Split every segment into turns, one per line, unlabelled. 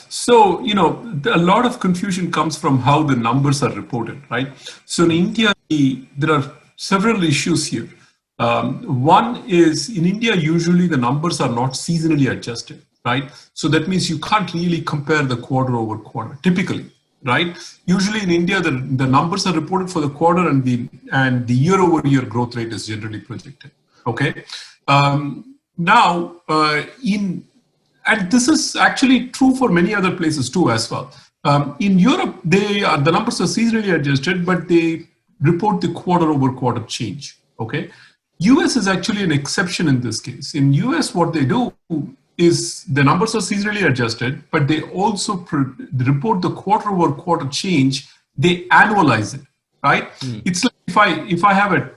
So, a lot of confusion comes from how the numbers are reported, right? So in India, there are several issues here. One is in India, usually the numbers are not seasonally adjusted, right? So that means you can't really compare the quarter over quarter, typically, right? Usually in India, the numbers are reported for the quarter and the year over year growth rate is generally projected, okay? Now, and this is actually true for many other places too as well. In Europe, the numbers are seasonally adjusted, but they report the quarter over quarter change, okay? US is actually an exception in this case. In US, what they do is the numbers are seasonally adjusted, but they also report the quarter over quarter change. They annualize it, right? It's like if I have a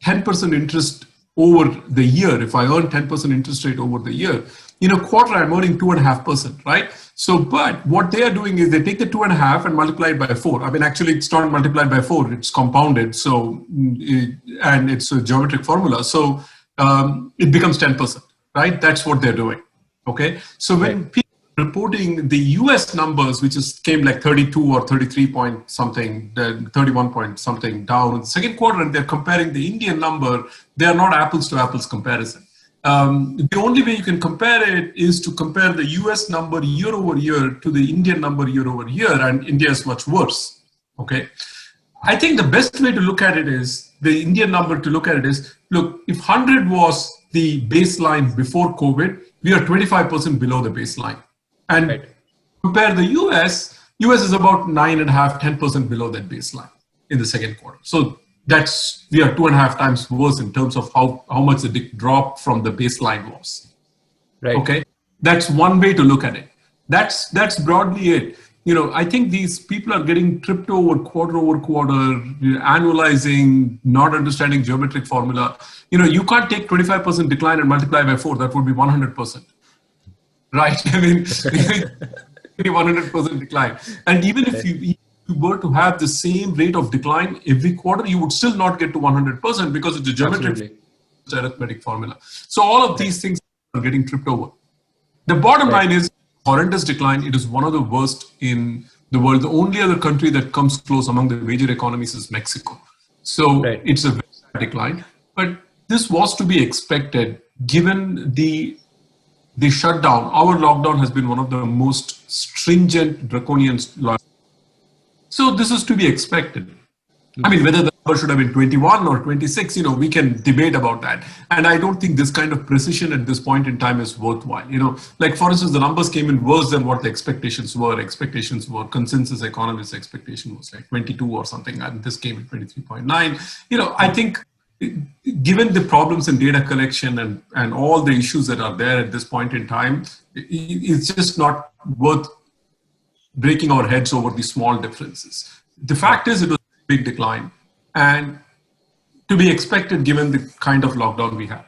10% interest over the year, if I earn 10% interest rate over the year, in a quarter I'm earning 2.5%, right? So, but what they are doing is they take the 2.5 and multiply it by 4. I mean, actually, it's not multiplied by 4; it's compounded. So, and it's a geometric formula. So, it becomes 10%, right? That's what they're doing. Okay. So when people are reporting the US numbers, which came like 32 or 33 point something, 31 point something down in the second quarter, and they're comparing the Indian number, they are not apples to apples comparison. The only way you can compare it is to compare the US number year over year to the Indian number year over year, and India is much worse. Okay. I think the best way to look at it is, the Indian number to look at it is, look, if 100 was the baseline before COVID, we are 25% below the baseline. And compare the US is about 9.5, 10% below that baseline in the second quarter. So we are 2.5 times worse in terms of how much the drop from the baseline was. Right. Okay. That's one way to look at it. That's broadly it. I think these people are getting tripped over quarter, annualizing, not understanding geometric formula. You can't take 25% decline and multiply by 4. That would be 100%. Right? I mean, 100% decline. And even if you were to have the same rate of decline every quarter, you would still not get to 100% because it's a geometric arithmetic formula. So all of these things are getting tripped over. The bottom line is horrendous decline. It is one of the worst in the world. The only other country that comes close among the major economies is Mexico. So it's a very bad decline. But this was to be expected given the shutdown. Our lockdown has been one of the most stringent, draconian lockdowns. So this is to be expected. I mean, whether the number should have been 21 or 26, we can debate about that. And I don't think this kind of precision at this point in time is worthwhile. Like for instance, the numbers came in worse than what the expectations were. Consensus economists' expectation was like 22 or something, and this came at 23.9. I think given the problems in data collection and all the issues that are there at this point in time, it's just not worth breaking our heads over the small differences. The fact is, it was a big decline and to be expected given the kind of lockdown we have.